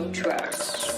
don't trust.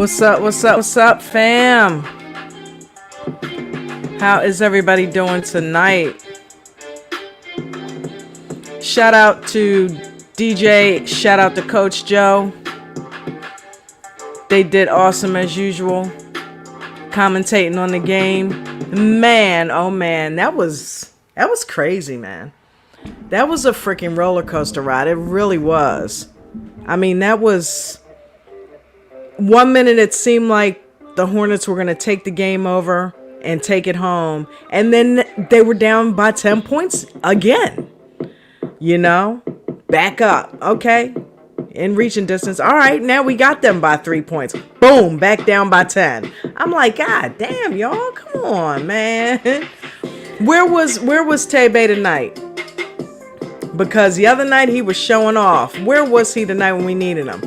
What's up, fam? How is everybody doing tonight? Shout out to DJ, shout out to Coach Joe. They did awesome as usual, commentating on the game. Man, oh man, that was crazy, man. That was a freaking roller coaster ride. It really was. I mean, that was... 1 minute it seemed like the Hornets were going to take the game over and take it home. And then they were down by 10 points again. You know? Back up. Okay. In reaching distance. All right. Now we got them by 3 points. Boom. Back down by 10. I'm like, God damn, y'all. Come on, man. Where was Tebe tonight? Because the other night he was showing off. Where was he tonight when we needed him?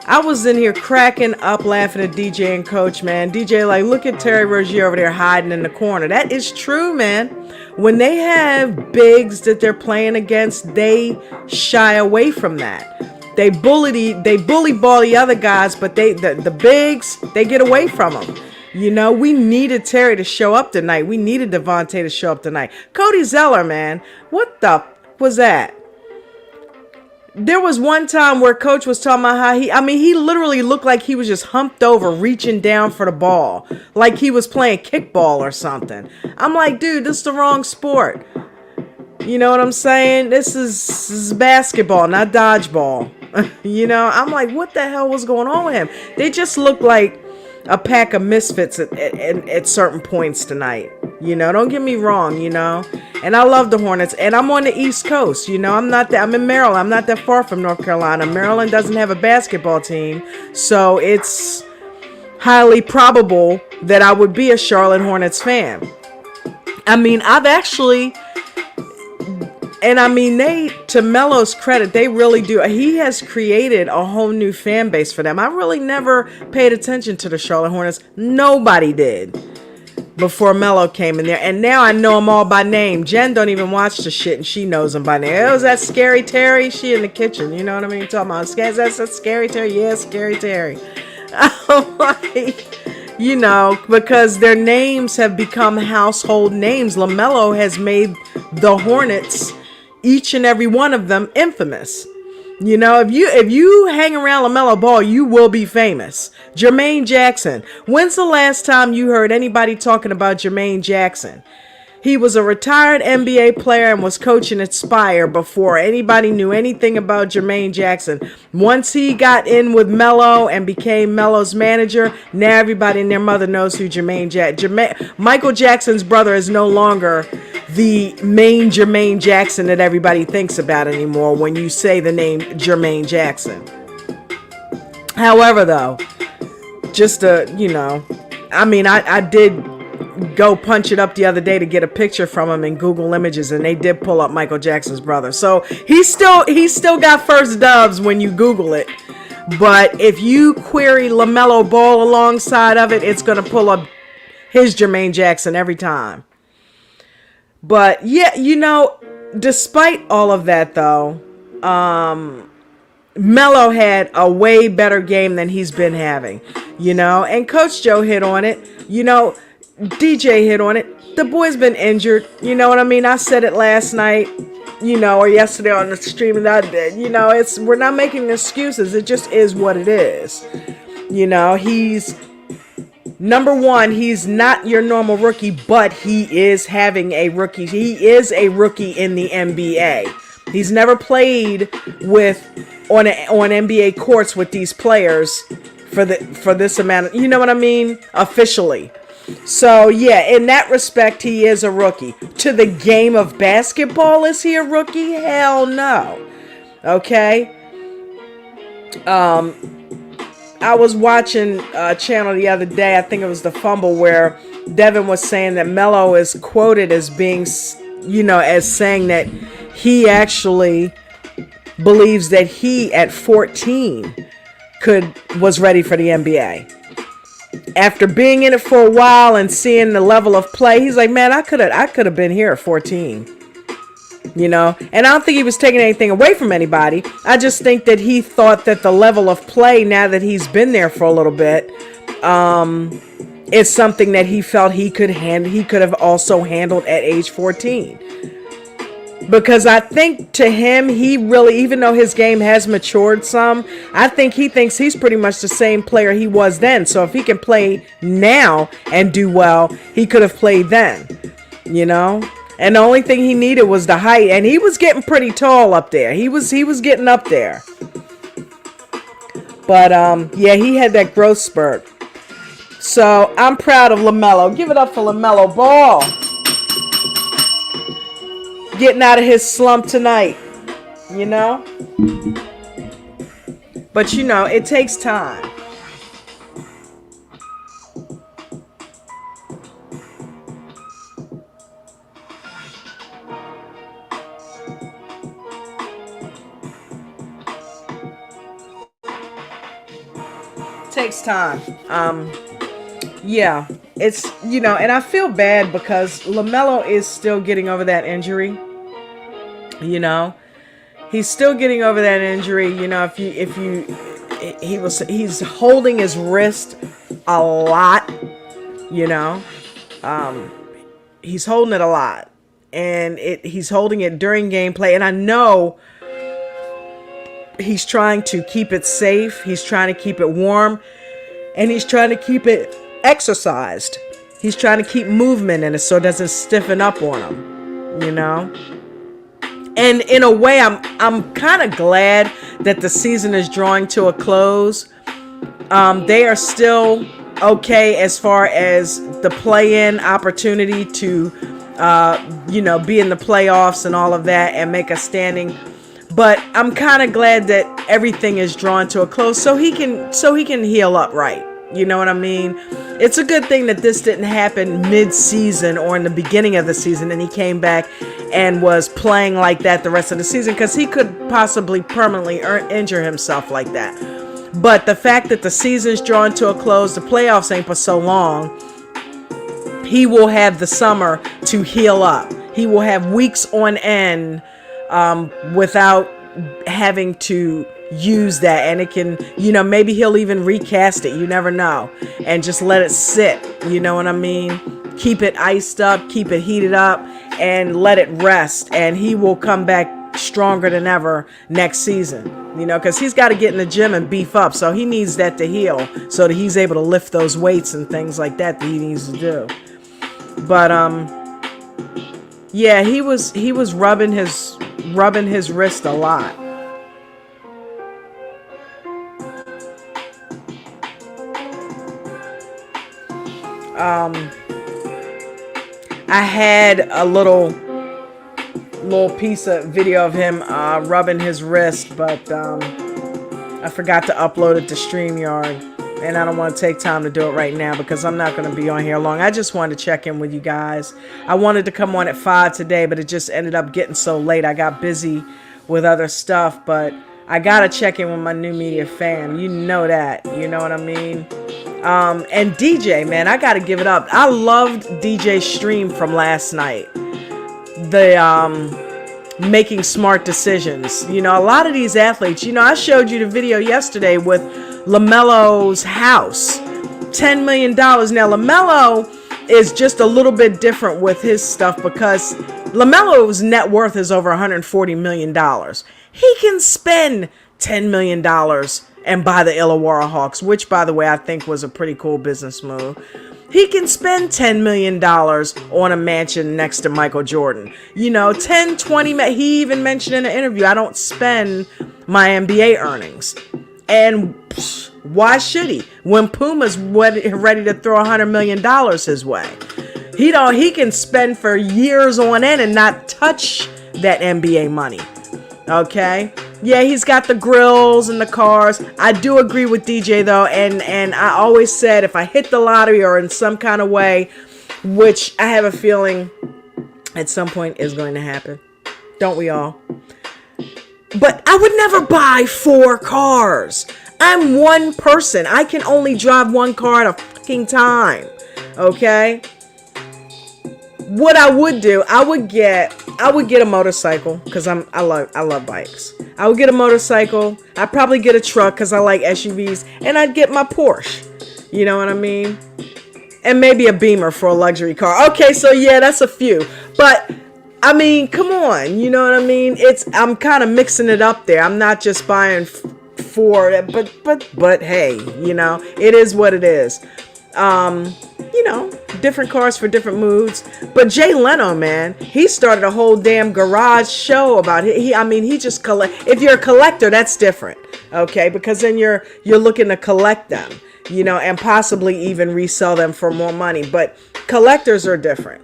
I was in here cracking up laughing at DJ and Coach, man. DJ like, look at Terry Rozier over there hiding in the corner. That is true, man. When they have bigs that they're playing against, they shy away from that. They bully ball the other guys, but the bigs, they get away from them. You know, we needed Terry to show up tonight. We needed Devontae to show up tonight. Cody Zeller, man. What the was that? There was one time where Coach was talking about how he literally looked like he was just humped over, reaching down for the ball, like he was playing kickball or something. I'm like, dude, this is the wrong sport. You know what I'm saying? This is basketball, not dodgeball. You know, I'm like, what the hell was going on with him? They just looked like a pack of misfits at certain points tonight. You know, don't get me wrong, you know. And I love the Hornets. And I'm on the East Coast, you know. I'm in Maryland. I'm not that far from North Carolina. Maryland doesn't have a basketball team. So it's highly probable that I would be a Charlotte Hornets fan. I mean, to Melo's credit, they really do. He has created a whole new fan base for them. I really never paid attention to the Charlotte Hornets. Nobody did before Melo came in there. And now I know them all by name. Jen don't even watch the shit and she knows them by name. Oh, is that Scary Terry? She in the kitchen. You know what I mean? Talking about, that's Scary Terry? Yeah, Scary Terry. I'm like... You know, because their names have become household names. LaMelo has made the Hornets, each and every one of them, infamous. You know, if you hang around LaMelo Ball, you will be famous. Jermaine Jackson. When's the last time you heard anybody talking about Jermaine Jackson? He was a retired NBA player and was coaching at Spire before anybody knew anything about Jermaine Jackson. Once he got in with Melo and became Melo's manager, now everybody and their mother knows who Michael Jackson's brother is no longer the main Jermaine Jackson that everybody thinks about anymore when you say the name Jermaine Jackson. However, though, I did go punch it up the other day to get a picture from him in Google Images, and they did pull up Michael Jackson's brother. So he's still got first dubs when you Google it. But if you query LaMelo Ball alongside of it, it's going to pull up his Jermaine Jackson every time. But yeah, you know, despite all of that though, Melo had a way better game than he's been having, you know, and Coach Joe hit on it, you know, DJ hit on it. The boy's been injured, you know what I mean? I said it last night, you know, or yesterday on the stream, and you know, we're not making excuses. It just is what it is. You know, he's Number one, he's not your normal rookie, but he is having a rookie. He is a rookie in the NBA. He's never played on NBA courts with these players for this amount of, you know what I mean? Officially. So yeah, in that respect, he is a rookie. To the game of basketball, is he a rookie? Hell no. Okay. I was watching a channel the other day, I think it was The Fumble, where Devin was saying that Melo is quoted as being, as saying that he actually believes that he at 14 was ready for the NBA. After being in it for a while and seeing the level of play, he's like, man, I could have been here at 14. And I don't think he was taking anything away from anybody. I just think that he thought that the level of play, now that he's been there for a little bit, is something that he felt he could have also handled at age 14. Because I think to him, he really, even though his game has matured some, I think he thinks he's pretty much the same player he was then. So if he can play now and do well, he could have played then, And the only thing he needed was the height, and he was getting pretty tall up there. He was getting up there. But yeah, he had that growth spurt. So I'm proud of LaMelo. Give it up for LaMelo Ball. Getting out of his slump tonight, But it takes time. Takes time. Yeah, it's, and I feel bad because LaMelo is still getting over that injury. He's still getting over that injury. He's holding his wrist a lot. He's holding it a lot, and he's holding it during gameplay. And I know he's trying to keep it safe. He's trying to keep it warm, and he's trying to keep it exercised. He's trying to keep movement in it so it doesn't stiffen up on him, And in a way, I'm kind of glad that the season is drawing to a close. They are still okay as far as the play-in opportunity to, be in the playoffs and all of that and make a standing. But I'm kind of glad that everything is drawn to a close so he can heal up right. You know what I mean? It's a good thing that this didn't happen mid-season or in the beginning of the season and he came back and was playing like that the rest of the season, because he could possibly permanently injure himself like that. But the fact that the season's drawn to a close, the playoffs ain't for so long, he will have the summer to heal up. He will have weeks on end without having to use that, and it can, maybe he'll even recast it, you never know, and just let it sit, you know what I mean? Keep it iced up, keep it heated up, and let it rest, and he will come back stronger than ever next season, because he's got to get in the gym and beef up, so he needs that to heal, so that he's able to lift those weights and things like that he needs to do. But yeah, he was rubbing his wrist a lot. I had a little piece of video of him rubbing his wrist, but I forgot to upload it to StreamYard, and I don't want to take time to do it right now because I'm not going to be on here long. I just wanted to check in with you guys. I wanted to come on at 5 today, but it just ended up getting so late. I got busy with other stuff, but I got to check in with my new media fam. You know that. You know what I mean? And DJ, man, I gotta give it up. I loved DJ's stream from last night. The making smart decisions. A lot of these athletes, I showed you the video yesterday with LaMelo's house. $10 million. Now, LaMelo is just a little bit different with his stuff because LaMelo's net worth is over $140 million. He can spend $10 million and buy the Illawarra Hawks, which, by the way, I think was a pretty cool business move. He can spend $10 million on a mansion next to Michael Jordan. 10, 20, he even mentioned in an interview, I don't spend my NBA earnings. And why should he? When Puma's ready to throw $100 million his way. He can spend for years on end and not touch that NBA money. Okay? Yeah, he's got the grills and the cars. I do agree with DJ though, and I always said if I hit the lottery or in some kind of way, which I have a feeling at some point is going to happen. Don't we all? But I would never buy 4 cars. I'm one person. I can only drive one car at a fucking time. Okay? What I would do, I would get a motorcycle because I love bikes. I would get a motorcycle. I'd probably get a truck because I like SUVs, and I'd get my Porsche. You know what I mean? And maybe a Beamer for a luxury car. Okay, so yeah, that's a few. But I mean, come on, you know what I mean? I'm kind of mixing it up there. I'm not just buying 4, but hey, it is what it is. Different cars for different moods. But Jay Leno, man, he started a whole damn garage show about it. He just collect. If you're a collector, that's different, okay? Because then you're looking to collect them, and possibly even resell them for more money. But collectors are different.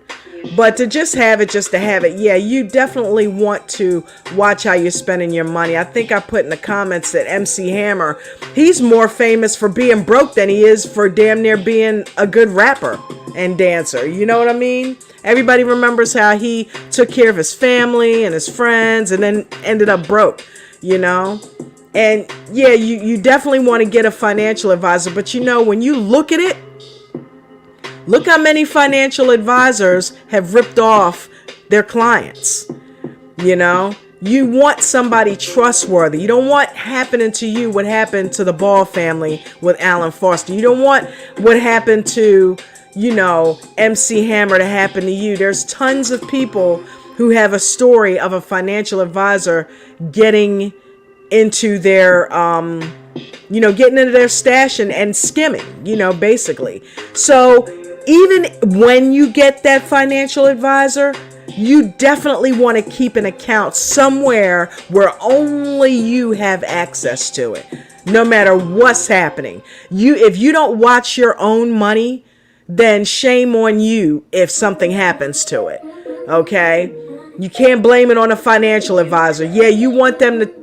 But to just to have it, yeah, you definitely want to watch how you're spending your money. I think I put in the comments that MC Hammer, he's more famous for being broke than he is for damn near being a good rapper and dancer. You know what I mean? Everybody remembers how he took care of his family and his friends and then ended up broke, And yeah, you definitely want to get a financial advisor. But when you look at it, look how many financial advisors have ripped off their clients. You want somebody trustworthy. You don't want happening to you what happened to the Ball family with Alan Foster. You don't want what happened to, MC Hammer to happen to you. There's tons of people who have a story of a financial advisor getting into their, getting into their stash and skimming, basically. So even when you get that financial advisor, you definitely want to keep an account somewhere where only you have access to it, no matter what's happening. If you don't watch your own money, then shame on you if something happens to it. Okay? You can't blame it on a financial advisor. Yeah, you want them to,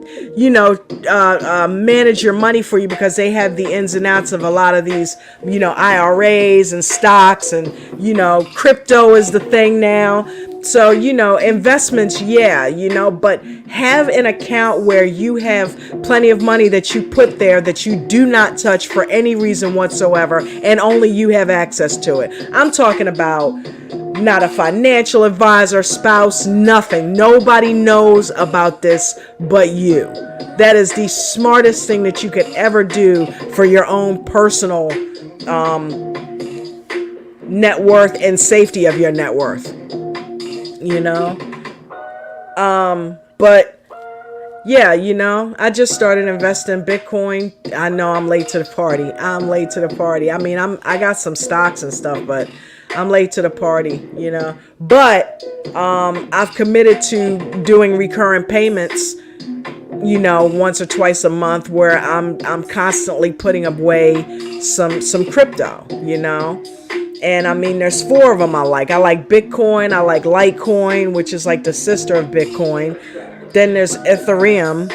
manage your money for you because they have the ins and outs of a lot of these, IRAs and stocks and, crypto is the thing now. So, investments, yeah, but have an account where you have plenty of money that you put there that you do not touch for any reason whatsoever, and only you have access to it. I'm talking about not a financial advisor, spouse, nothing. Nobody knows about this but you. That is the smartest thing that you could ever do for your own personal net worth and safety of your net worth. But yeah, I just started investing in Bitcoin. I know I'm late to the party. I mean, I got some stocks and stuff, but I'm late to the party, But I've committed to doing recurring payments, once or twice a month, where I'm constantly putting away some crypto, And I mean, there's 4 of them I like. I like Bitcoin. I like Litecoin, which is like the sister of Bitcoin. Then there's Ethereum,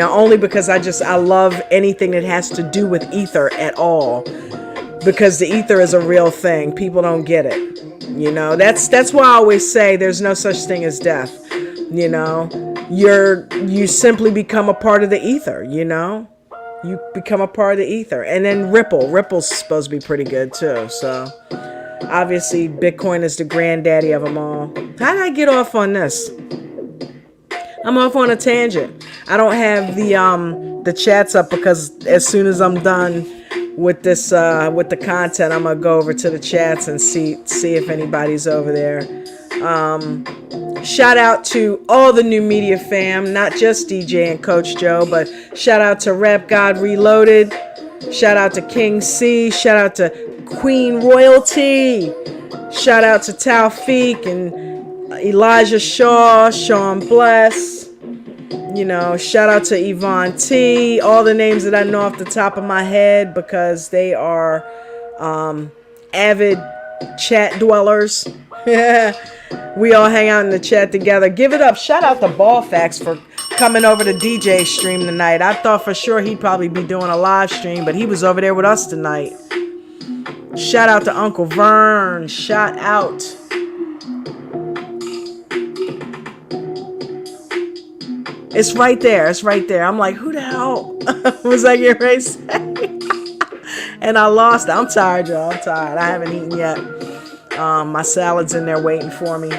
only because I love anything that has to do with Ether at all. Because the Ether is a real thing. People don't get it. That's why I always say there's no such thing as death. You simply become a part of the Ether, You become a part of the Ether. And then Ripple's supposed to be pretty good too. So obviously Bitcoin is the granddaddy of them all. How did I get off on this? I'm off on a tangent. I don't have the chats up because as soon as I'm done with the content, I'm gonna go over to the chats and see if anybody's over there. Shout out to all the new media fam, not just DJ and Coach Joe, but shout out to Rap God Reloaded. Shout out to King C. Shout out to Queen Royalty. Shout out to Taufik and Elijah Shaw, Sean Bless. You know, shout out to Yvonne T. All the names that I know off the top of my head because they are avid chat dwellers. We all hang out in the chat together. Give it up. Shout out to Ballfax for coming over to DJ stream tonight. I thought for sure he'd probably be doing a live stream, but he was over there with us tonight. Shout out to Uncle Vern. Shout out. It's right there. It's right there. I'm like, who the hell was I getting ready to say? And I lost it. I'm tired, y'all. I'm tired. I haven't eaten yet. My salad's in there waiting for me.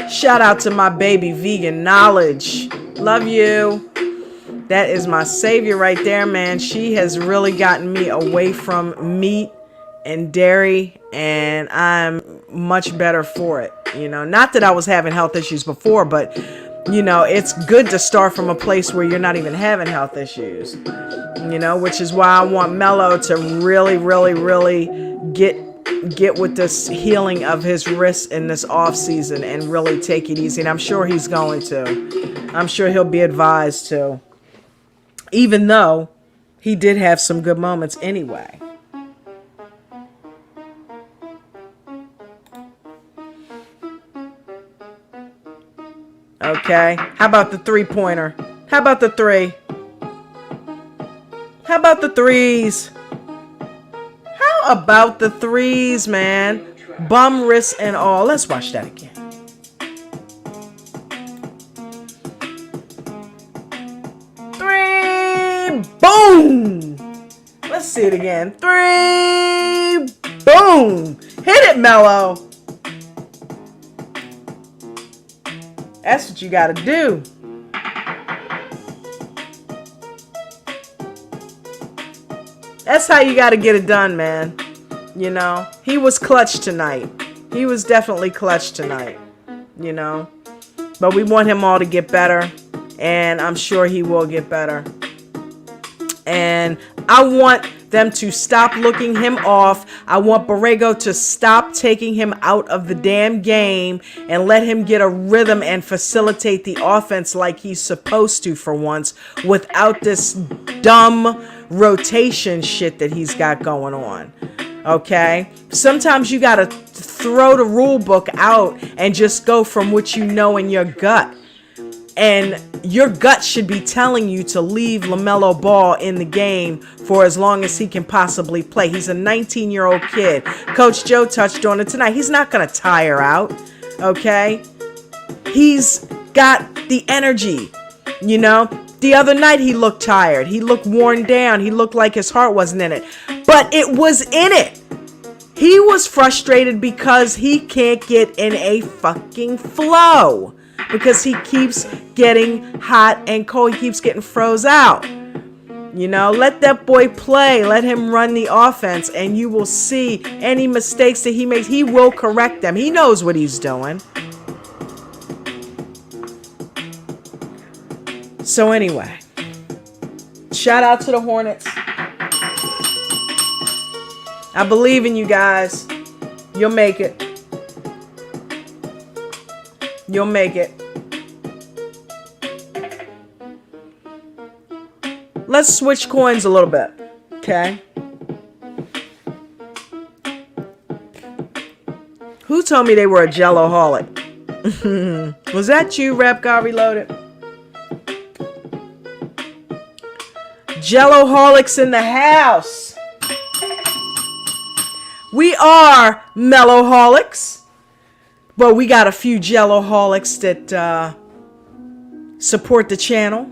Shout out to my baby Vegan Knowledge. Love you. That is my savior right there, man. She has really gotten me away from meat and dairy, and I'm much better for it. You know, not that I was having health issues before, but you know, it's good to start from a place where you're not even having health issues. You know, which is why I want Melo to really, really, really get with this healing of his wrists in this off season and really take it easy. And I'm sure he's going to. I'm sure he'll be advised to. Even though he did have some good moments anyway. Okay. How about the 3-pointer? How about the 3? How about the 3s? How about the 3s, man? Bum, wrists, and all. Let's watch that again. 3, boom! Let's see it again. 3, boom! Hit it, Melo! That's what you gotta do. That's how you gotta get it done, man. You know, he was clutch tonight. He was definitely clutch tonight. You know, but we want him all to get better, and I'm sure he will get better. And I want them to stop looking him off. I want Borrego to stop taking him out of the damn game and let him get a rhythm and facilitate the offense like he's supposed to for once, without this dumb rotation shit that he's got going on. Okay? Sometimes you got to throw the rule book out and just go from what you know in your gut. And your gut should be telling you to leave LaMelo Ball in the game for as long as he can possibly play. He's a 19-year-old kid. Coach Joe touched on it tonight. He's not going to tire out, okay? He's got the energy, you know? The other night he looked tired. He looked worn down. He looked like his heart wasn't in it. But it was in it. He was frustrated because he can't get in a fucking flow. Because he keeps getting hot and cold. He keeps getting froze out. You know, let that boy play. Let him run the offense. And you will see any mistakes that he makes. He will correct them. He knows what he's doing. So anyway, shout out to the Hornets. I believe in you guys. You'll make it. You'll make it. Let's switch coins a little bit, okay? Who told me they were a Gelo-holic? Was that you, Rap God Reloaded? Gelo-holics in the house. We are Melo-holics. But we got a few Gelo-holics that support the channel.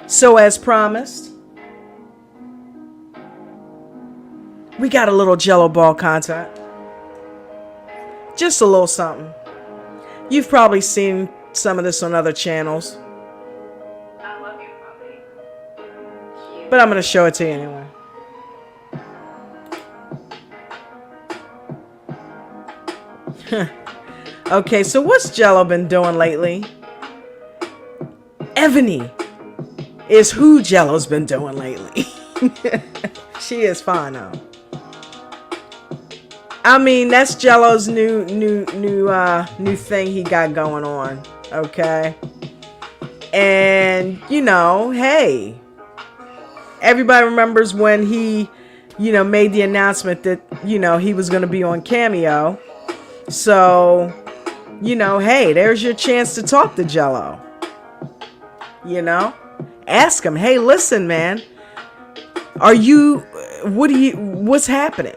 So as promised, we got a little Gelo ball content. Just a little something. You've probably seen some of this on other channels. I love you, puppy. But I'm going to show it to you anyway. Okay, so what's Gelo been doing lately? Ebony is who Gelo's been doing lately. She is fine though. I mean, that's Gelo's new thing he got going on. Okay. And, you know, hey, everybody remembers when he, you know, made the announcement that, you know, he was going to be on Cameo. So, you know, hey, there's your chance to talk to Gelo. You know, ask him, hey, listen, man, what's happening?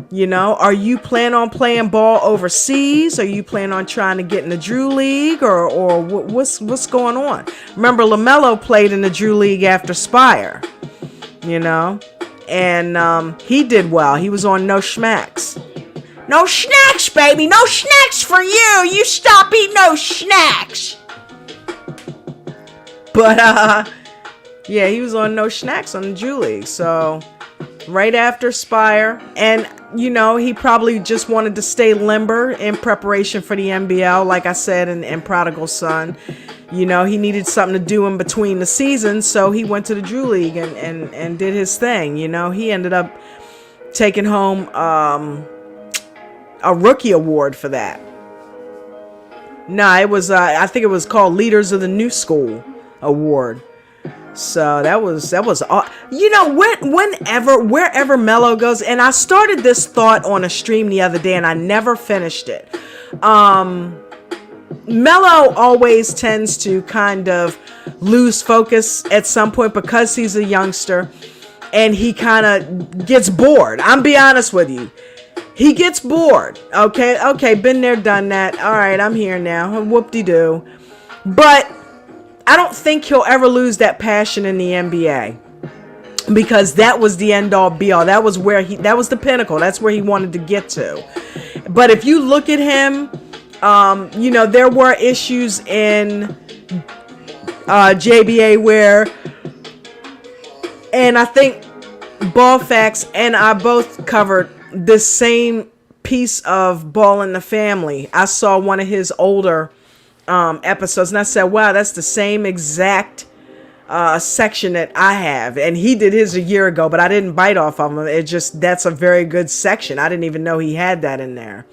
You know, are you planning on playing ball overseas? Are you planning on trying to get in the Drew League or what's going on? Remember, LaMelo played in the Drew League after Spire, you know, and he did well. He was on No Schmacks. No snacks, baby. No snacks for you. You stop eating those snacks. But, yeah, he was on No Snacks on the Drew League. So, right after Spire. And, you know, he probably just wanted to stay limber in preparation for the NBL. Like I said in Prodigal Son. You know, he needed something to do in between the seasons. So, he went to the Drew League and did his thing. You know, he ended up taking home a rookie award for that. Nah, it was, I think it was called Leaders of the New School Award. So that was you know, wherever Melo goes, and I started this thought on a stream the other day and I never finished it. Melo always tends to kind of lose focus at some point because he's a youngster and he kind of gets bored. I'm be honest with you. He gets bored. Okay, been there, done that. All right, I'm here now. Whoop-de-doo. But I don't think he'll ever lose that passion in the NBA because that was the end all be all. That was the pinnacle. That's where he wanted to get to. But if you look at him, you know, there were issues in JBA where, and I think Ball Facts and I both covered this same piece of Ball in the Family. I saw one of his older episodes and I said, wow, that's the same exact section that I have, and he did his a year ago, but I didn't bite off of him. That's a very good section. I didn't even know he had that in there,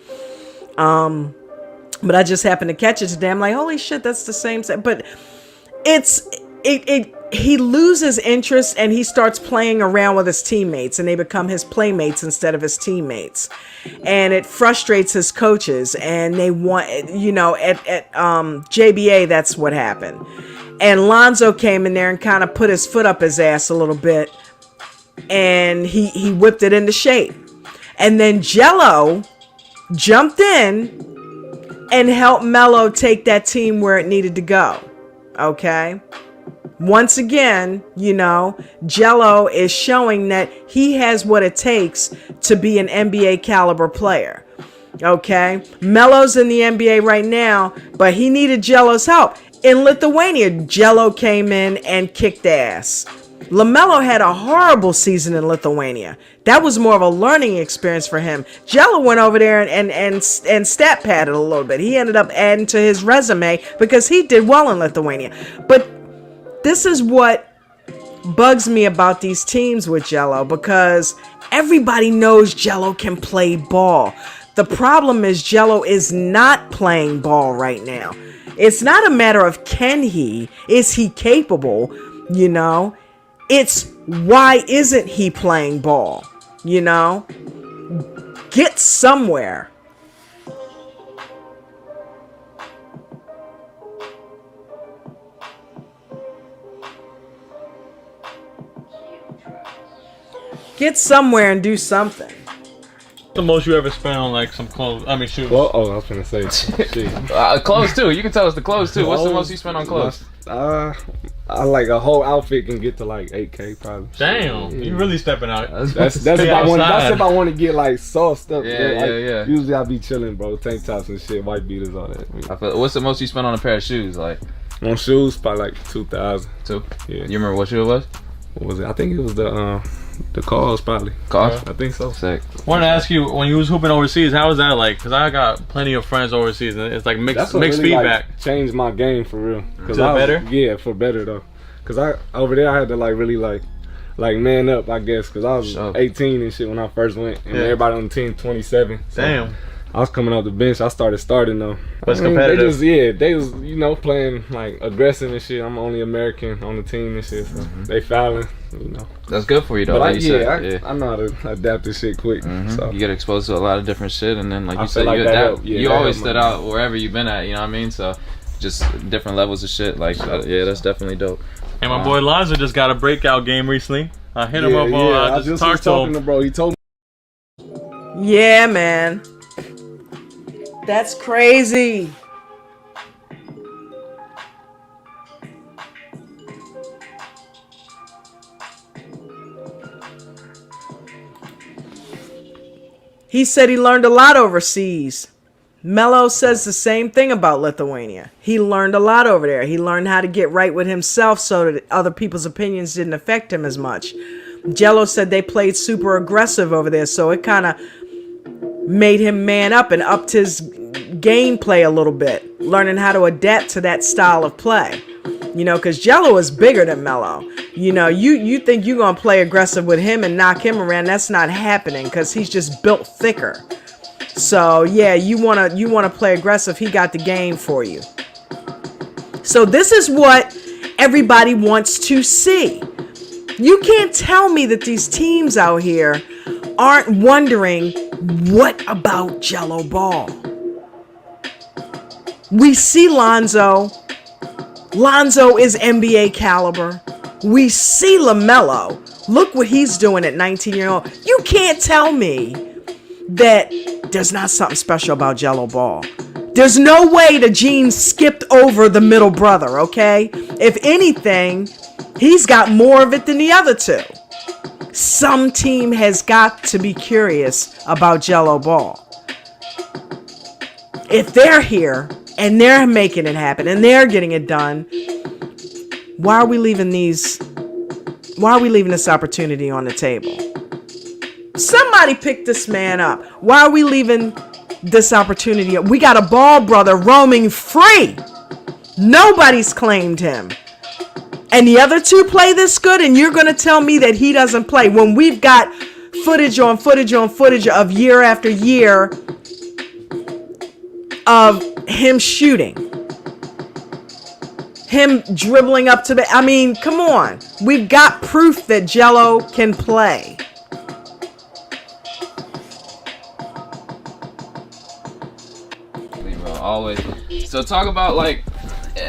but I just happened to catch it today. I'm like, holy shit, that's the same but he loses interest and he starts playing around with his teammates and they become his playmates instead of his teammates. And it frustrates his coaches and they want, you know, at JBA, that's what happened. And Lonzo came in there and kind of put his foot up his ass a little bit and he whipped it into shape. And then Gelo jumped in and helped Melo take that team where it needed to go. Okay. Once again, you know, Gelo is showing that he has what it takes to be an NBA caliber player. Okay. Melo's in the NBA right now, but he needed Gelo's help. In Lithuania, Gelo came in and kicked ass. LaMelo had a horrible season in Lithuania. That was more of a learning experience for him. Gelo went over there and stat padded a little bit. He ended up adding to his resume because he did well in Lithuania. But this is what bugs me about these teams with Gelo, because everybody knows Gelo can play ball. The problem is Gelo is not playing ball right now. It's not a matter of is he capable, you know? It's why isn't he playing ball, you know? Get somewhere. Get somewhere and do something. The most you ever spent on like some clothes? I mean shoes. Well, I was gonna say shit. Clothes too. You can tell us the clothes too. What's the most you spent on clothes? I like a whole outfit can get to like $8K probably. Damn, yeah. You really stepping out. That's if I want to get like soft stuff. Yeah. Usually I be chilling, bro. Tank tops and shit, white beaters, all that. What's the most you spent on a pair of shoes? Like on shoes, probably like 2,000. Two. Yeah. You remember what shoe it was? What was it? I think it was the The calls probably. Calls? I think so. Sick. Want to ask you, when you was hooping overseas, how was that like? Because I got plenty of friends overseas, and it's like mixed really, feedback. Like, changed my game for real. To the better? Yeah, for better though. Cause over there I had to like really like man up, I guess. Cause I was 18 and shit when I first went, and everybody on the team 27. So Damn. I was coming off the bench. I started though. But it's competitive. They was playing like aggressive and shit. I'm the only American on the team and shit, so they fouling. That's good for you though. But like I know how to adapt this shit quick. So you get exposed to a lot of different shit, and then like you said, like you that adapt. helped. Yeah, you that always helped stood out wherever you've been at. You know what I mean? So just different levels of shit. Like yeah, that's definitely dope. And my boy Lonzo just got a breakout game recently. I hit him up. I I just talked was to talking him. to bro. He told me. Yeah, man. That's crazy. He said he learned a lot overseas. Melo says the same thing about Lithuania. He learned a lot over there. He learned how to get right with himself so that other people's opinions didn't affect him as much. Gelo said they played super aggressive over there, so it kind of made him man up and upped his gameplay a little bit, learning how to adapt to that style of play. Because Gelo is bigger than Melo. You think you're going to play aggressive with him and knock him around. That's not happening because he's just built thicker. So, yeah, you want to play aggressive. He got the game for you. So this is what everybody wants to see. You can't tell me that these teams out here aren't wondering, what about Gelo Ball? We see Lonzo. Lonzo is NBA caliber. We see LaMelo. Look what he's doing at 19-year-old. You can't tell me that there's not something special about Gelo Ball. There's no way the genes skipped over the middle brother, okay? If anything, he's got more of it than the other two. Some team has got to be curious about Gelo Ball. If they're here and they're making it happen and they're getting it done, why are we leaving this opportunity on the table? Somebody pick this man up. Why are we leaving this opportunity up? We got a ball brother roaming free. Nobody's claimed him. And the other two play this good, and you're going to tell me that he doesn't play when we've got footage on footage on footage of year after year of him shooting, him dribbling up to the... I mean, come on. We've got proof that Gelo can play. Always. So talk about like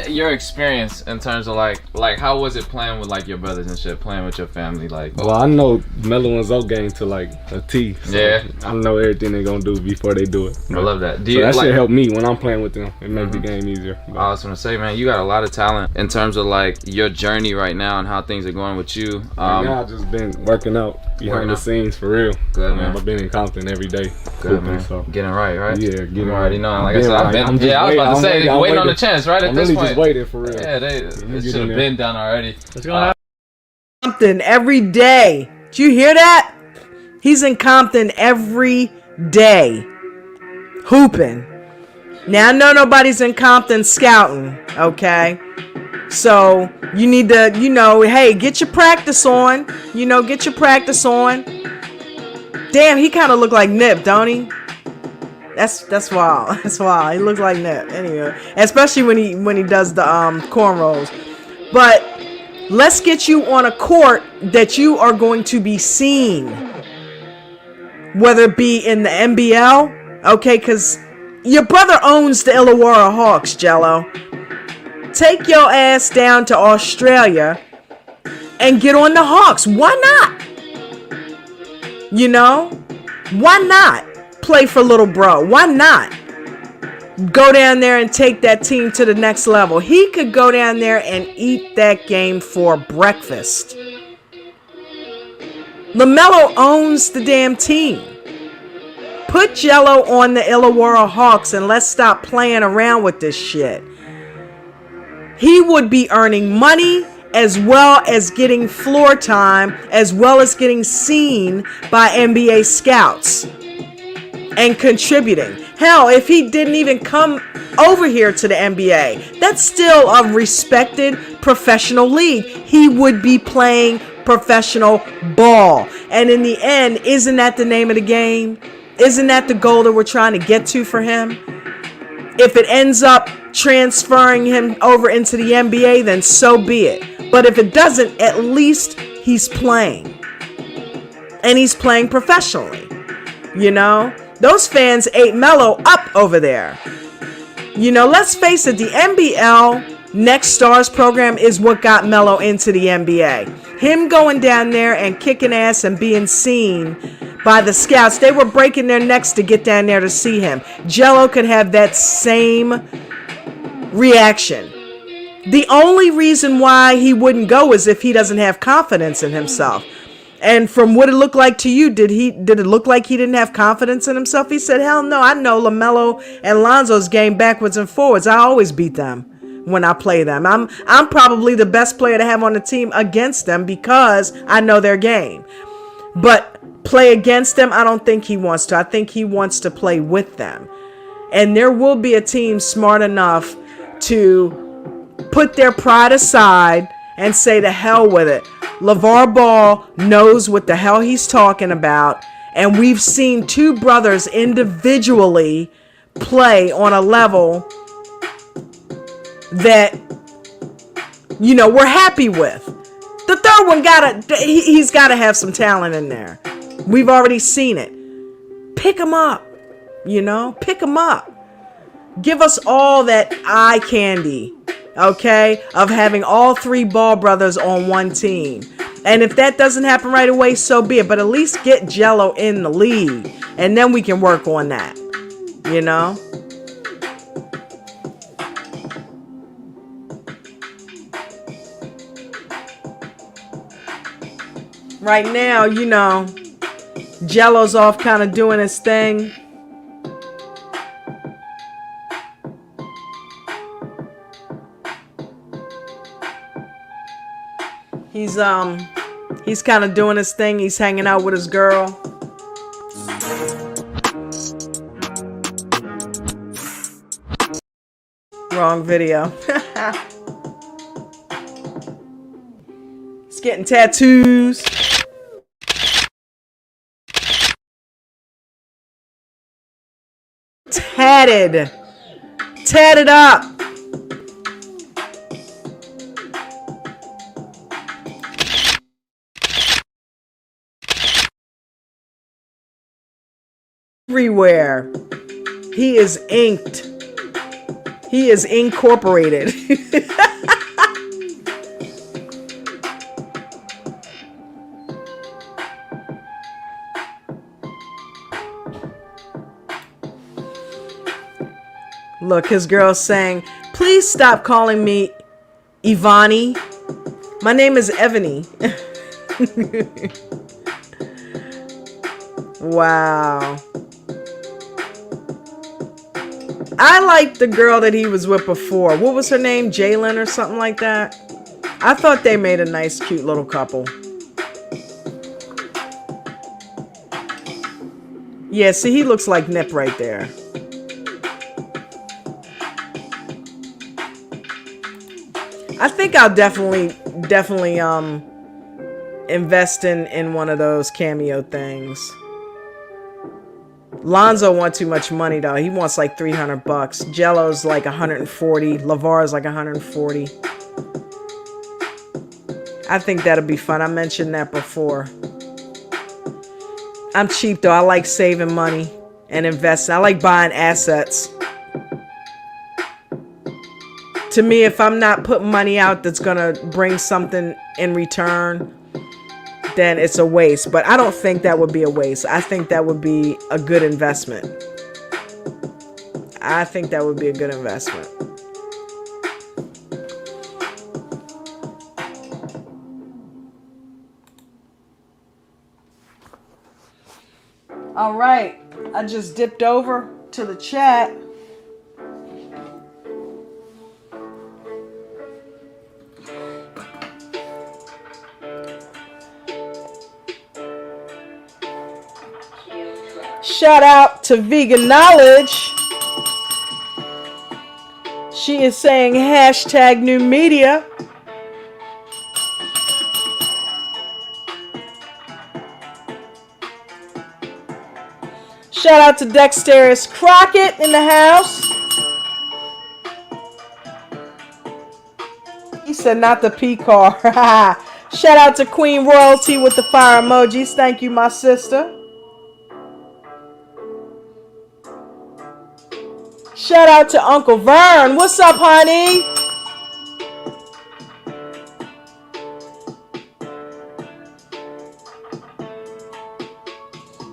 your experience in terms of like how was it playing with like your brothers and shit, playing with your family, like. Well, I know Melo and Zoe game to like a T. So yeah. I know everything they're gonna do before they do it. I love that. So that shit help me when I'm playing with them. It makes the game easier. But I was gonna say, man, you got a lot of talent in terms of like your journey right now and how things are going with you. Right now I've just been working out behind the scenes for real. Good, man. I've been in Compton every day. Good, man. So. Getting right? Yeah, getting right. Already know. Like I said, I've been. I was about to say, waiting on the chance, right? At this point, just waiting for real. Yeah, it should have been done already. Let's go. Compton every day. Did you hear that? He's in Compton every day, hooping. Now I know nobody's in Compton scouting, okay? So you need to, hey, get your practice on. Get your practice on. Damn, he kind of look like Nip, don't he? That's wild. That's wild. He looks like Nip. Anyway, especially when he does the cornrows. But let's get you on a court that you are going to be seen, whether it be in the NBL, okay? Because your brother owns the Illawarra Hawks, Gelo. Take your ass down to Australia and get on the Hawks. Why not? Why not play for little bro? Why not go down there and take that team to the next level? He could go down there and eat that game for breakfast. LaMelo owns the damn team. Put Gelo on the Illawarra Hawks and let's stop playing around with this shit. He would be earning money as well as getting floor time, as well as getting seen by NBA scouts and contributing. Hell, if he didn't even come over here to the NBA, that's still a respected professional league. He would be playing professional ball. And in the end, isn't that the name of the game? Isn't that the goal that we're trying to get to for him? If it ends up transferring him over into the NBA, then so be it. But if it doesn't, at least he's playing. And he's playing professionally. You know? Those fans ate Melo up over there. You know, let's face it, the NBL Next Stars program is what got Melo into the NBA. Him going down there and kicking ass and being seen by the scouts. They were breaking their necks to get down there to see him. Gelo could have that same reaction. The only reason why he wouldn't go is if he doesn't have confidence in himself. And from what it looked like to you, did it look like he didn't have confidence in himself? He said, hell no, I know LaMelo and Lonzo's game backwards and forwards. I always beat them when I play them. I'm probably the best player to have on the team against them because I know their game. But play against them, I don't think he wants to. I think he wants to play with them. And there will be a team smart enough to put their pride aside and say to hell with it. LeVar Ball knows what the hell he's talking about. And we've seen two brothers individually play on a level that, you know, we're happy with. The third one he's gotta have some talent in there. We've already seen it. Pick him up, you know, pick him up. Give us all that eye candy, okay, of having all three Ball brothers on one team. And if that doesn't happen right away, so be it. But at least get Gelo in the league. And then we can work on that, you know. Right now, you know, Gelo's off kind of doing his thing. He's kind of doing his thing. He's hanging out with his girl. Wrong video. He's getting tattoos. Tatted up. Everywhere. He is inked. He is incorporated. Look, his girl's saying, please stop calling me Ivani. My name is Evany. Wow. I liked the girl that he was with before. What was her name? Jalen or something like that? I thought they made a nice, cute little couple. Yeah, see, he looks like Nip right there. I think I'll definitely invest in one of those cameo things. Lonzo wants too much money though. He wants like $300. Gelo's like 140. LeVar's like 140. I think that'll be fun. I mentioned that before. I'm cheap though. I like saving money and investing. I like buying assets. To me, if I'm not putting money out that's gonna bring something in return, then it's a waste. But I don't think that would be a waste. I think that would be a good investment. I think that would be a good investment. All right, I just dipped over to the chat. Shout out to Vegan Knowledge. She is saying hashtag new media. Shout out to Dexterous Crockett in the house. He said not the P car. Shout out to Queen Royalty with the fire emojis. Thank you, my sister. Shout out to Uncle Vern. What's up, honey?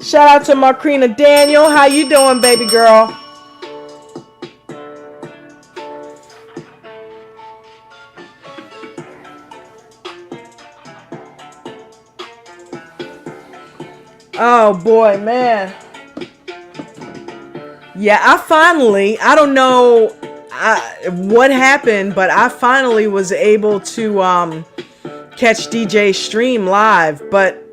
Shout out to Markrina Daniel. How you doing, baby girl? Oh boy, man. Yeah, I don't know what happened, but I finally was able to catch DJ stream live, but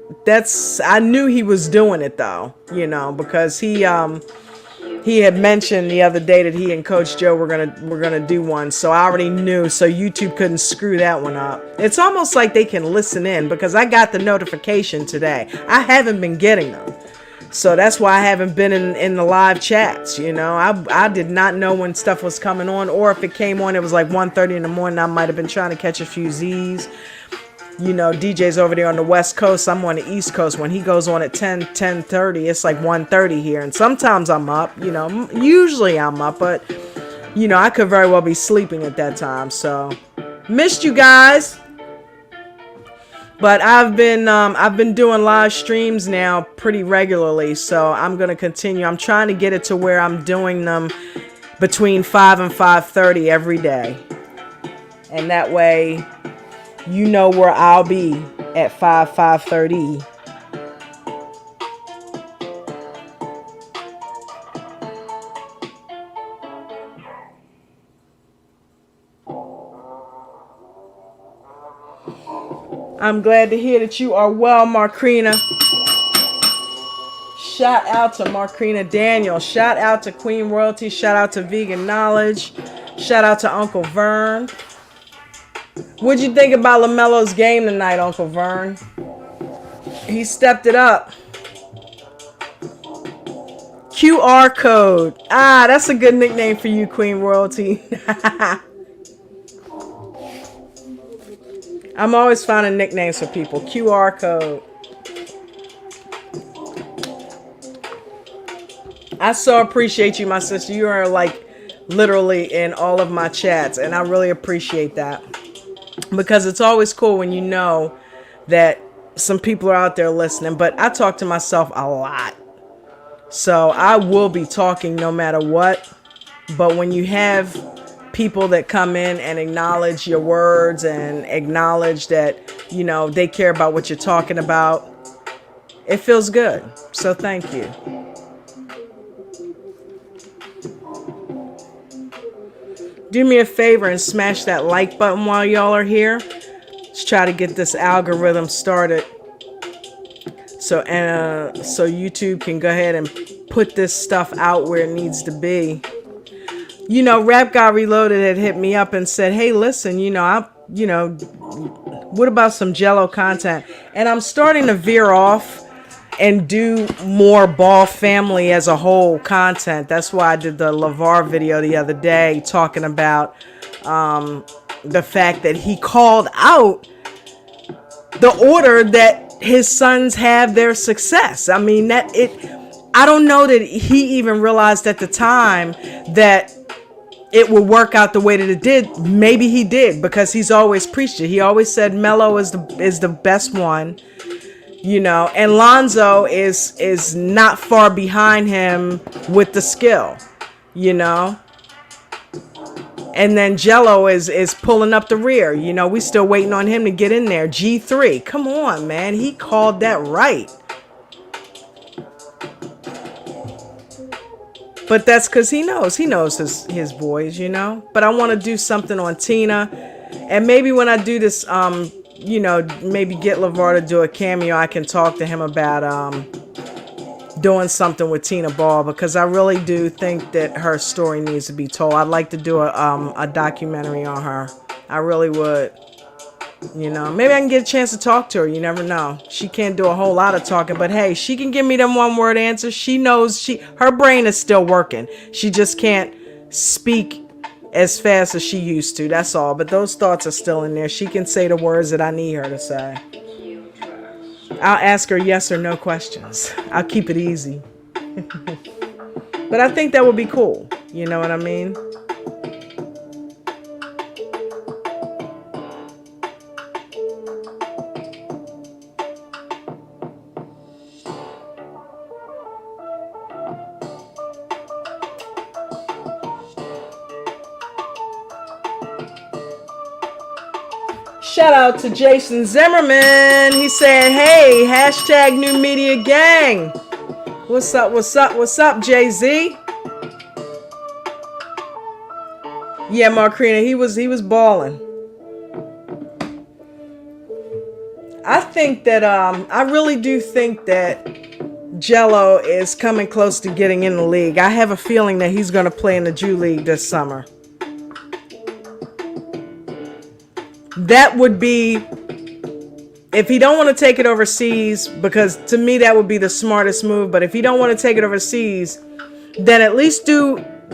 I knew he was doing it though, you know, because he had mentioned the other day that he and Coach Joe were gonna do one, so I already knew, so YouTube couldn't screw that one up. It's almost like they can listen in because I got the notification today. I haven't been getting them. So that's why I haven't been in the live chats, you know. I did not know when stuff was coming on, or if it came on, it was like 1:30 in the morning. I might have been trying to catch a few Z's. You know, DJ's over there on the West Coast. I'm on the East Coast. When he goes on at 10:30, it's like 1:30 here. And sometimes I'm up, you know. Usually I'm up, but, you know, I could very well be sleeping at that time. So, missed you guys. But I've been doing live streams now pretty regularly, so I'm gonna continue. I'm trying to get it to where I'm doing them between 5 and 5:30 every day, and that way, you know where I'll be at 5:30. I'm glad to hear that you are well, Markrina. Shout out to Markrina Daniel. Shout out to Queen Royalty. Shout out to Vegan Knowledge. Shout out to Uncle Vern. What'd you think about LaMelo's game tonight, Uncle Vern? He stepped it up. QR code. Ah, that's a good nickname for you, Queen Royalty. I'm always finding nicknames for people. QR code. I so appreciate you, my sister. You are like literally in all of my chats, and I really appreciate that. Because it's always cool when you know that some people are out there listening. But I talk to myself a lot. So I will be talking no matter what. But when you have people that come in and acknowledge your words and acknowledge that, you know, they care about what you're talking about, it feels good. So thank you. Do me a favor and smash that like button while y'all are here. Let's try to get this algorithm started. So YouTube can go ahead and put this stuff out where it needs to be. You know, Rap God Reloaded had hit me up and said, hey, listen, what about some Gelo content? And I'm starting to veer off and do more Ball family as a whole content. That's why I did the LeVar video the other day talking about the fact that he called out the order that his sons have their success. I mean, I don't know that he even realized at the time that it would work out the way that it did. Maybe he did, because he's always preached it. He always said Melo is the best one, you know, and Lonzo is not far behind him with the skill, you know. And then Gelo is pulling up the rear. You know, we still waiting on him to get in there. G3, come on, man. He called that right. But that's because he knows his boys, you know. But I want to do something on Tina. And maybe when I do this, maybe get LeVar to do a cameo, I can talk to him about doing something with Tina Ball, because I really do think that her story needs to be told. I'd like to do a documentary on her. I really would. You know, maybe I can get a chance to talk to her. You never know. She can't do a whole lot of talking, but hey, she can give me them one-word answers. She knows her brain is still working. She just can't speak as fast as she used to. That's all. But those thoughts are still in there. She can say the words that I need her to say. I'll ask her yes or no questions. I'll keep it easy. But I think that would be cool. You know what I mean? Shout out to Jason Zimmerman. He said, hey, hashtag new media gang. What's up, what's up, what's up, Jay-Z? Yeah, Markrina, he was balling. I think that, I really do think that Gelo is coming close to getting in the league. I have a feeling that he's going to play in the Jew League this summer. That would be, if he don't want to take it overseas, because to me that would be the smartest move, but if he don't want to take it overseas, then at least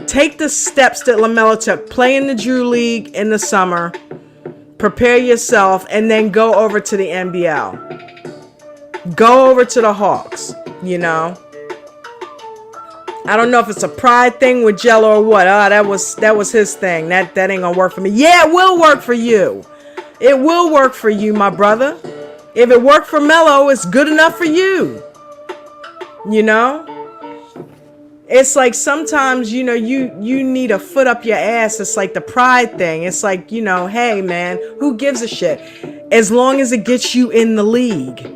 take the steps that LaMelo took. Play in the Drew League in the summer, prepare yourself, and then go over to the NBL. Go over to the Hawks, you know. I don't know if it's a pride thing with Gelo or what. That was his thing. That ain't gonna work for me. Yeah, it will work for you. It will work for you, my brother. If it worked for Melo, it's good enough for you. You know? It's like sometimes, you know, you need a foot up your ass. It's like the pride thing. It's like, you know, hey, man, who gives a shit? As long as it gets you in the league.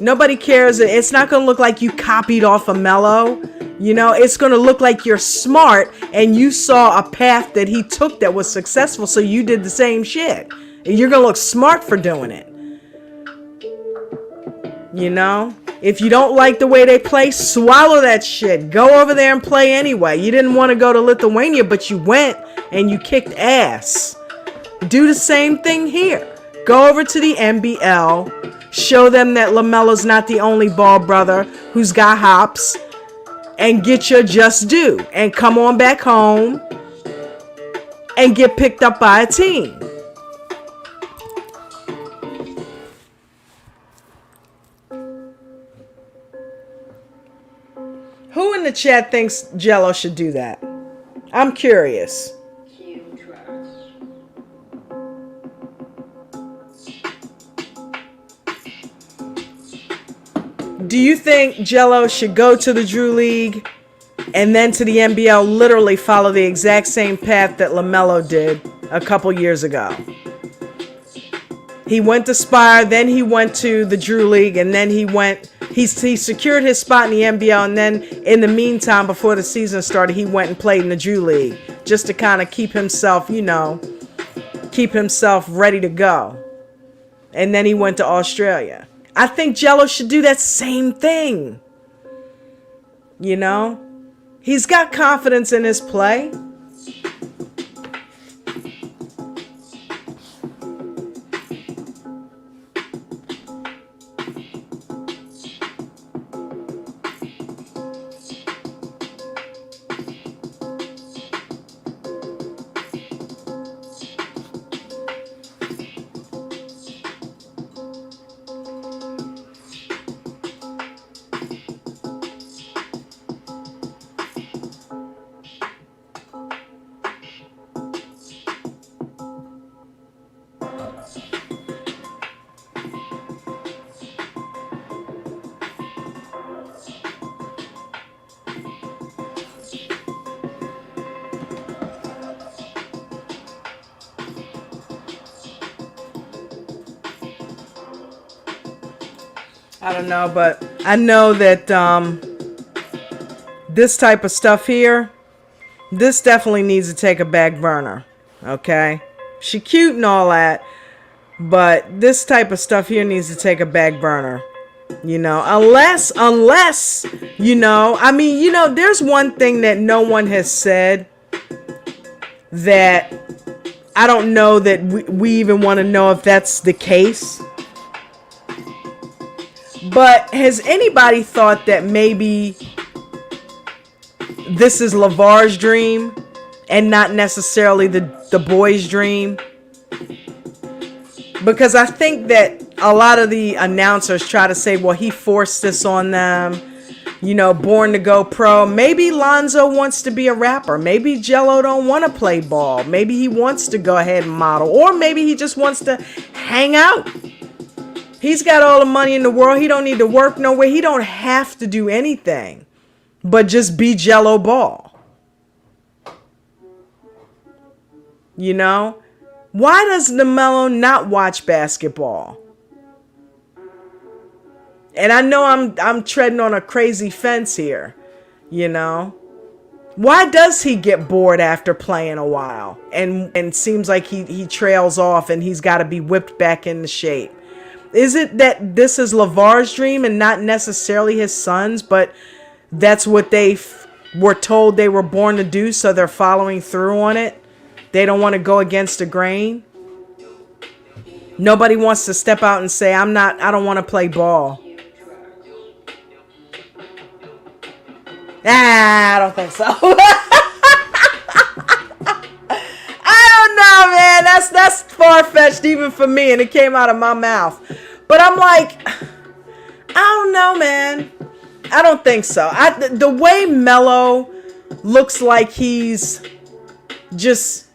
Nobody cares. It's not going to look like you copied off of Melo. You know, it's going to look like you're smart and you saw a path that he took that was successful, so you did the same shit. And you're going to look smart for doing it. You know? If you don't like the way they play, swallow that shit. Go over there and play anyway. You didn't want to go to Lithuania, but you went and you kicked ass. Do the same thing here. Go over to the NBL. Show them that LaMelo's not the only ball brother who's got hops. And get your just due. And come on back home. And get picked up by a team. Who in the chat thinks Gelo should do that? I'm curious. Do you think Gelo should go to the Drew League and then to the NBL, literally follow the exact same path that LaMelo did a couple years ago? He went to Spire, then he went to the Drew League, and then he secured his spot in the NBL, and then in the meantime, before the season started, he went and played in the Drew League just to kind of keep himself, you know, keep himself ready to go. And then he went to Australia. I think Gelo should do that same thing. You know? He's got confidence in his play. I don't know, but I know that this type of stuff here, this definitely needs to take a back burner, okay? She cute and all that, but this type of stuff here needs to take a back burner. You know, unless, you know, I mean, you know, there's one thing that no one has said that I don't know that we even want to know if that's the case. But has anybody thought that maybe this is LeVar's dream and not necessarily the boy's dream? Because I think that a lot of the announcers try to say, well, he forced this on them, you know, born to go pro. Maybe Lonzo wants to be a rapper. Maybe Gelo don't want to play ball. Maybe he wants to go ahead and model. Or maybe he just wants to hang out. He's got all the money in the world. He don't need to work nowhere. He don't have to do anything but just be Gelo ball. You know? Why does LaMelo not watch basketball? And I know I'm treading on a crazy fence here, you know? Why does he get bored after playing a while and seems like he trails off and he's got to be whipped back into shape? Is it that this is LeVar's dream and not necessarily his son's, but that's what they were told they were born to do, so they're following through on it? They don't want to go against the grain. Nobody wants to step out and say, I don't want to play ball. I don't think so. I don't know, man. That's far-fetched even for me, and it came out of my mouth. But I'm like, I don't know, man. I don't think so. The way Melo looks like he's just,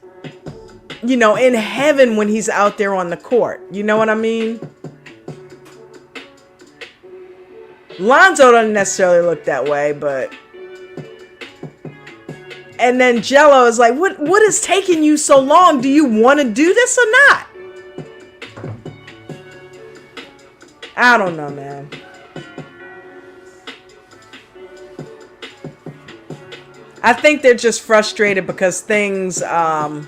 you know, in heaven when he's out there on the court. You know what I mean? Lonzo doesn't necessarily look that way, but... And then Gelo is like, what is taking you so long? Do you want to do this or not? I don't know, man. I think they're just frustrated because things, the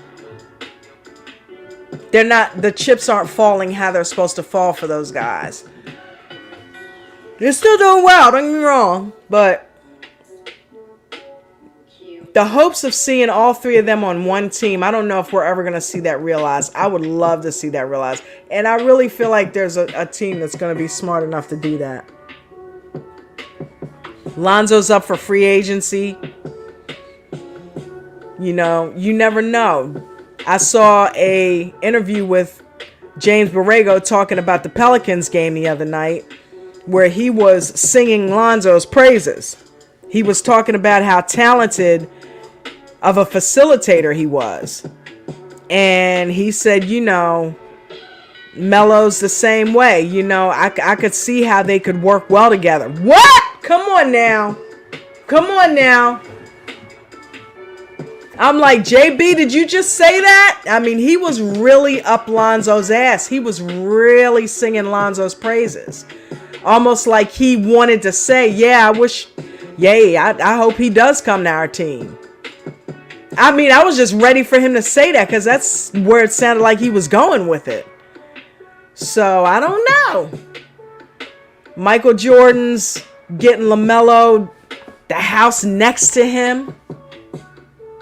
chips aren't falling how they're supposed to fall for those guys. They're still doing well, don't get me wrong, but the hopes of seeing all three of them on one team, I don't know if we're ever going to see that realized. I would love to see that realized. And I really feel like there's a team that's going to be smart enough to do that. Lonzo's up for free agency. You know, you never know. I saw a interview with James Borrego talking about the Pelicans game the other night where he was singing Lonzo's praises. He was talking about how talented of a facilitator he was. And he said, you know, Melo's the same way. You know, I could see how they could work well together. What? Come on now. Come on now. I'm like, JB, did you just say that? I mean, he was really up Lonzo's ass. He was really singing Lonzo's praises. Almost like he wanted to say, yeah, I hope he does come to our team. I mean, I was just ready for him to say that because that's where it sounded like he was going with it. So, I don't know. Michael Jordan's getting LaMelo the house next to him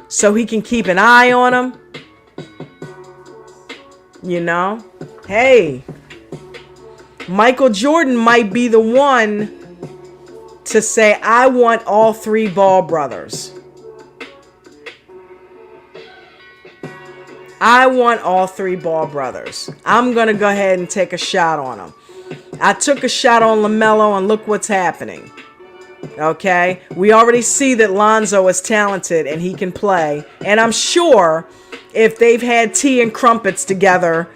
so he can keep an eye on him. You know? Hey, Michael Jordan might be the one to say, I want all three Ball brothers. I want all three Ball brothers. I'm going to go ahead and take a shot on them. I took a shot on LaMelo and look what's happening. Okay? We already see that Lonzo is talented and he can play. And I'm sure if they've had tea and crumpets together,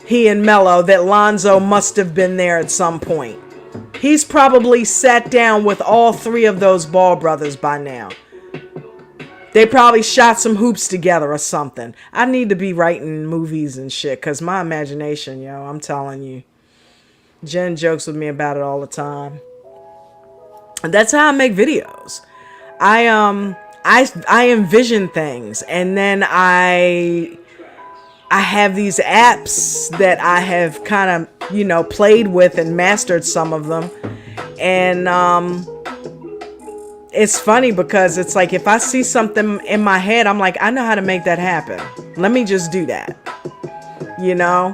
he and Melo, that Lonzo must have been there at some point. He's probably sat down with all three of those Ball brothers by now. They probably shot some hoops together or something. I need to be writing movies and shit because my imagination, yo, I'm telling you. Jen jokes with me about it all the time. And that's how I make videos. I envision things, and then I have these apps that I have kind of, you know, played with and mastered some of them. And it's funny because it's like if I see something in my head, I'm like, I know how to make that happen. Let me just do that. You know,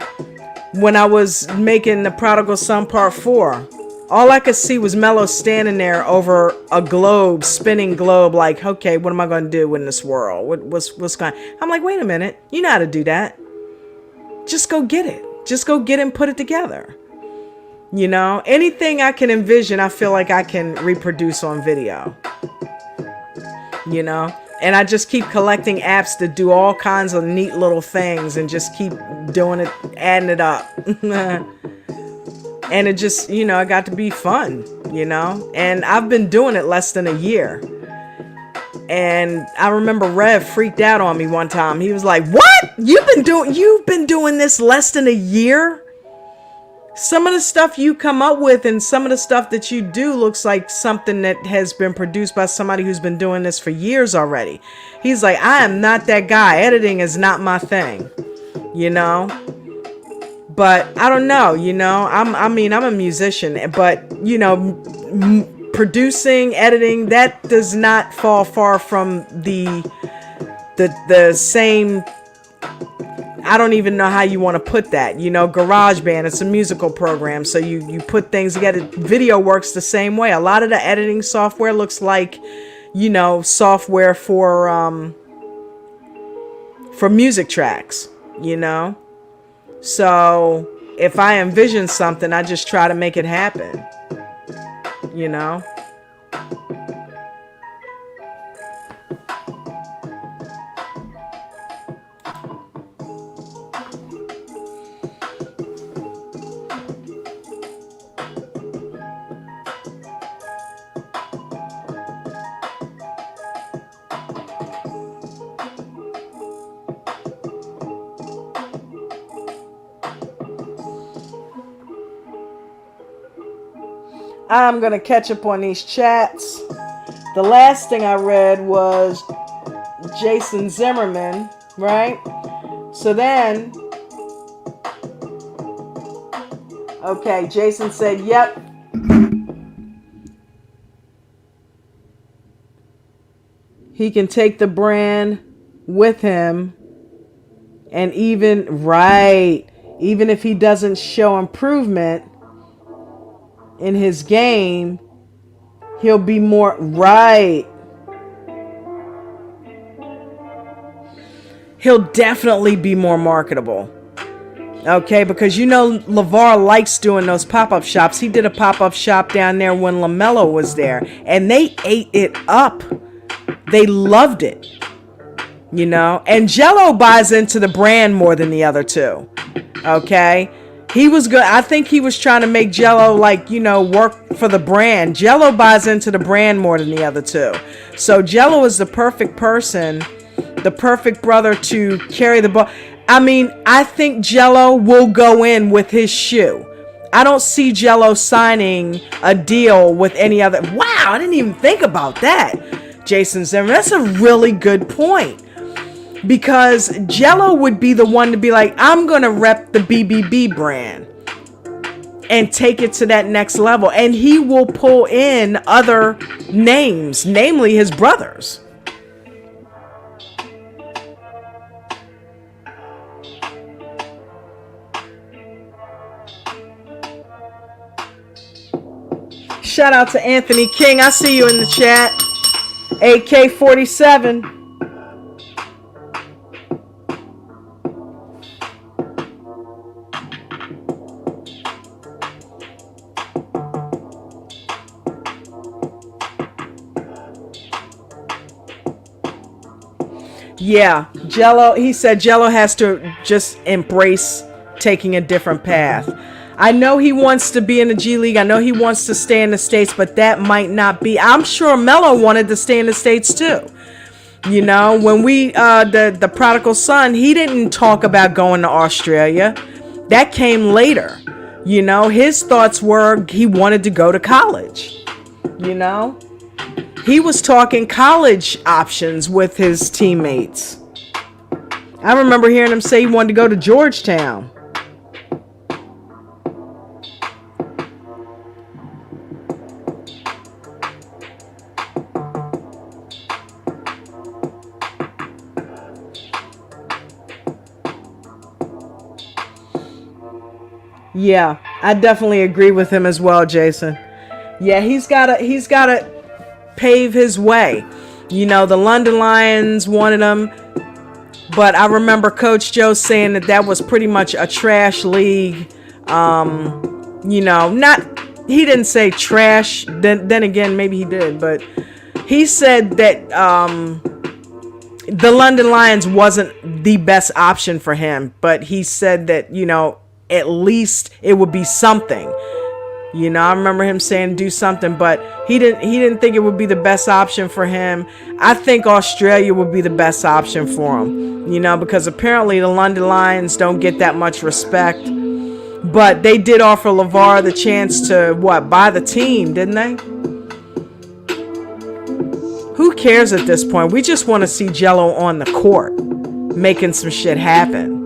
when I was making The Prodigal Son Part 4, all I could see was Mello standing there over a globe, spinning globe, like, okay, what am I going to do in this world? What's going? I'm like, wait a minute, you know how to do that. Just go get it. Just go get it and put it together. You know, anything I can envision, I feel like I can reproduce on video. You know, and I just keep collecting apps that do all kinds of neat little things and just keep doing it, adding it up. And it just, you know, it got to be fun, you know, and I've been doing it less than a year. And I remember Rev freaked out on me one time. He was like, what? You've been doing this less than a year? Some of the stuff you come up with and some of the stuff that you do looks like something that has been produced by somebody who's been doing this for years already. He's like, I am not that guy. Editing is not my thing, you know? But I don't know, you know, I'm a musician, but you know, producing, editing, that does not fall far from the same. I don't even know how you want to put that. You know, GarageBand, it's a musical program. So you put things together. Video works the same way. A lot of the editing software looks like, you know, software for music tracks, you know. So if I envision something, I just try to make it happen, you know. I'm going to catch up on these chats. The last thing I read was Jason Zimmerman, right? So then, okay, Jason said, yep. He can take the brand with him. And even if he doesn't show improvement in his game, he'll be more right. He'll definitely be more marketable. Okay, because you know LeVar likes doing those pop-up shops. He did a pop-up shop down there when LaMelo was there, and they ate it up. They loved it. You know, and Gelo buys into the brand more than the other two. Okay? He was good. I think he was trying to make Gelo, like, you know, work for the brand. Gelo buys into the brand more than the other two. So Gelo is the perfect person, the perfect brother to carry the ball. I mean, I think Gelo will go in with his shoe. I don't see Gelo signing a deal with any other. Wow, I didn't even think about that, Jason Zimmerman. That's a really good point. Because Gelo would be the one to be like, I'm going to rep the BBB brand and take it to that next level. And he will pull in other names, namely his brothers. Shout out to Anthony King. I see you in the chat. AK-47. Yeah, Gelo, he said Gelo has to just embrace taking a different path. I know he wants to be in the G League. I know he wants to stay in the States, but that might not be. I'm sure Melo wanted to stay in the States too. You know, when we, the Prodigal Son, he didn't talk about going to Australia. That came later. You know, his thoughts were he wanted to go to college. You know? He was talking college options with his teammates. I remember hearing him say he wanted to go to Georgetown. Yeah, I definitely agree with him as well, Jason. Yeah, he's gotta pave his way. You know, the London Lions wanted him, but I remember Coach Joe saying that was pretty much a trash league. You know, he didn't say trash. Then again, maybe he did, but he said that the London Lions wasn't the best option for him. But he said that, you know, at least it would be something. You know, I remember him saying do something, but he didn't think it would be the best option for him. I think Australia would be the best option for him, you know, because apparently the London Lions don't get that much respect. But they did offer LeVar the chance to buy the team, didn't they? Who cares at this point? We just want to see Gelo on the court making some shit happen.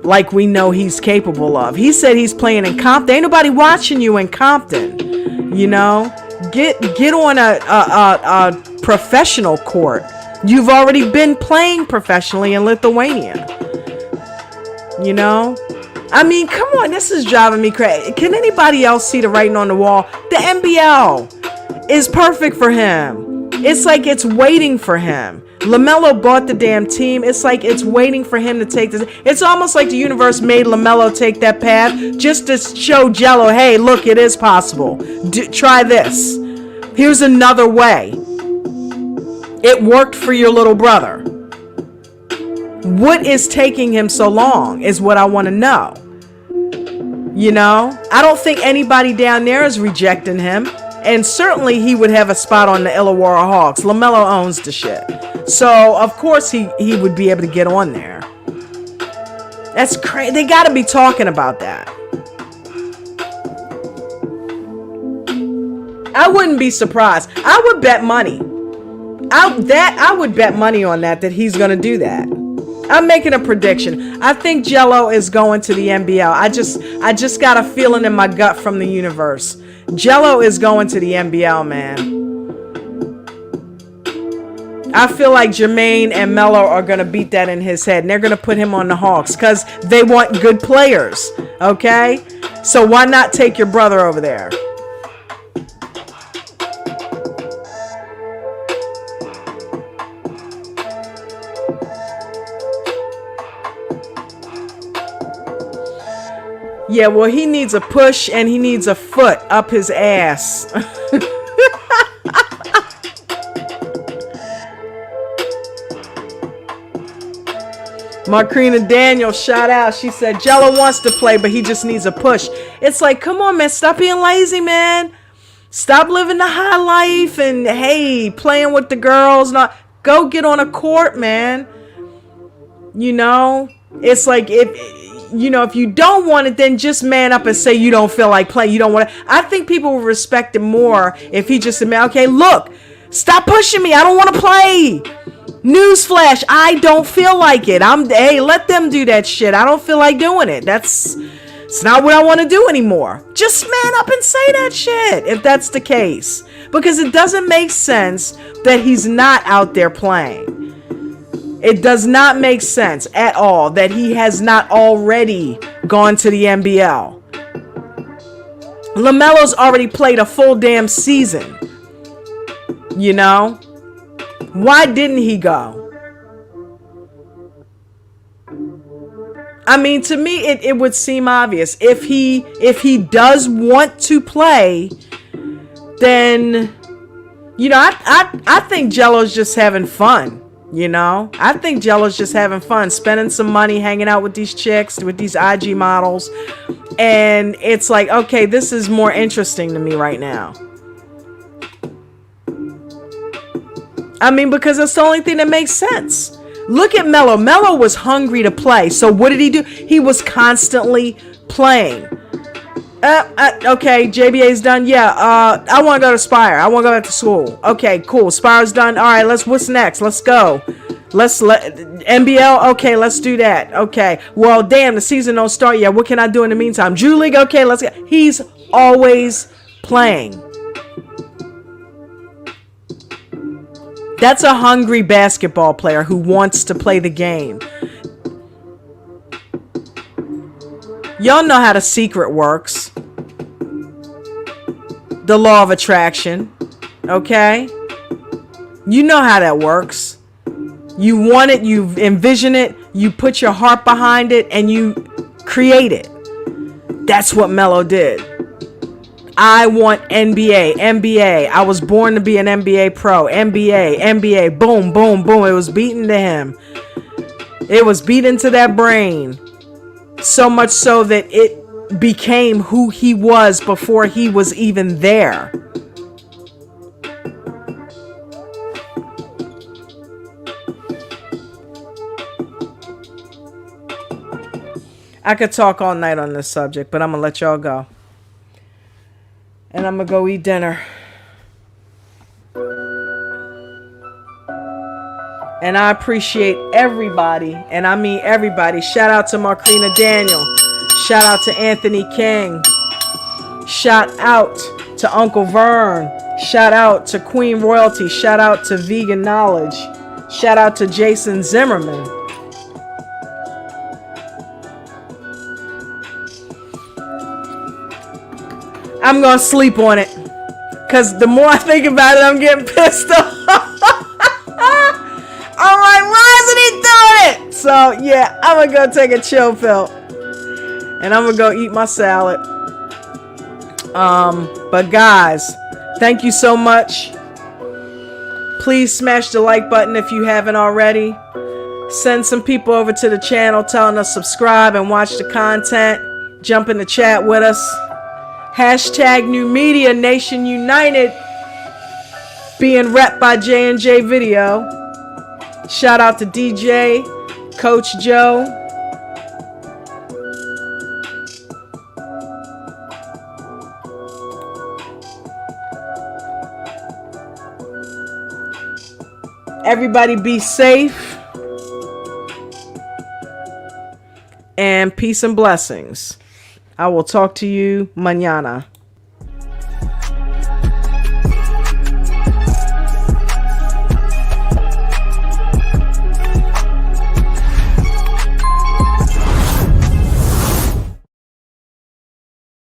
Like we know he's capable of. He said he's playing in Compton. Ain't nobody watching you in Compton. You know, get on a professional court. You've already been playing professionally in Lithuania. You know, I mean, come on, this is driving me crazy. Can anybody else see the writing on the wall? The NBL is perfect for him. It's like it's waiting for him. LaMelo bought the damn team. It's like it's waiting for him to take this. It's almost like the universe made LaMelo take that path just to show Gelo, hey, look, it is possible. Try this. Here's another way. It worked for your little brother. What is taking him so long is what I want to know. You know, I don't think anybody down there is rejecting him. And certainly he would have a spot on the Illawarra Hawks. LaMelo owns the shit. So, of course, he would be able to get on there. That's crazy. They got to be talking about that. I wouldn't be surprised. I would bet money. I would bet money on that he's going to do that. I'm making a prediction. I think Gelo is going to the NBL. I just got a feeling in my gut from the universe. Gelo is going to the NBL, man. I feel like Jermaine and Melo are going to beat that in his head. And they're going to put him on the Hawks because they want good players. Okay? So why not take your brother over there? Yeah, well, he needs a push and he needs a foot up his ass. Marquina Daniel, shout out. She said, Gelo wants to play, but he just needs a push. It's like, come on, man. Stop being lazy, man. Stop living the high life and, hey, playing with the girls. Go get on a court, man. You know, it's like if you don't want it, then just man up and say you don't feel like playing. You don't want it. I think people will respect him more if he just admit, okay, look, stop pushing me. I don't want to play. Newsflash, I don't feel like it. Hey, let them do that shit. I don't feel like doing it. It's not what I want to do anymore. Just man up and say that shit if that's the case. Because it doesn't make sense that he's not out there playing. It does not make sense at all that he has not already gone to the NBL. LaMelo's already played a full damn season. You know? Why didn't he go? I mean, to me, it would seem obvious. If he does want to play, then, you know, I think Gelo's just having fun. You know, I think Gelo's just having fun, spending some money, hanging out with these chicks, with these IG models. And it's like, okay, this is more interesting to me right now. I mean, because it's the only thing that makes sense. Look at Melo. Melo was hungry to play. So what did he do? He was constantly playing. Okay, JBA's done. Yeah, I want to go to Spire. I want to go back to school. Okay, cool. Spire's done. All right, what's next? Let's go. NBL. Okay, let's do that. Okay. Well, damn, the season don't start yet. What can I do in the meantime? Drew League. Okay, let's go. He's always playing. That's a hungry basketball player who wants to play the game. Y'all know how the secret works. The law of attraction. Okay? You know how that works. You want it, you envision it, you put your heart behind it, and you create it. That's what Melo did. I want NBA. I was born to be an NBA pro. NBA. Boom, boom, boom. It was beaten to him. It was beaten to that brain. So much so that it became who he was before he was even there. I could talk all night on this subject, but I'm going to let y'all go. And I'm going to go eat dinner. And I appreciate everybody, and I mean everybody. Shout out to Marquina Daniel. Shout out to Anthony King. Shout out to Uncle Vern. Shout out to Queen Royalty. Shout out to Vegan Knowledge. Shout out to Jason Zimmerman. I'm going to sleep on it. Because the more I think about it, I'm getting pissed off. I'm like, why isn't he doing it? So, yeah, I'm going to go take a chill pill. And I'm going to go eat my salad. But guys, thank you so much. Please smash the like button if you haven't already. Send some people over to the channel telling us subscribe and watch the content. Jump in the chat with us. Hashtag New Media Nation United. Being repped by J&J Video. Shout out to DJ, Coach Joe. Everybody be safe. And peace and blessings. I will talk to you mañana.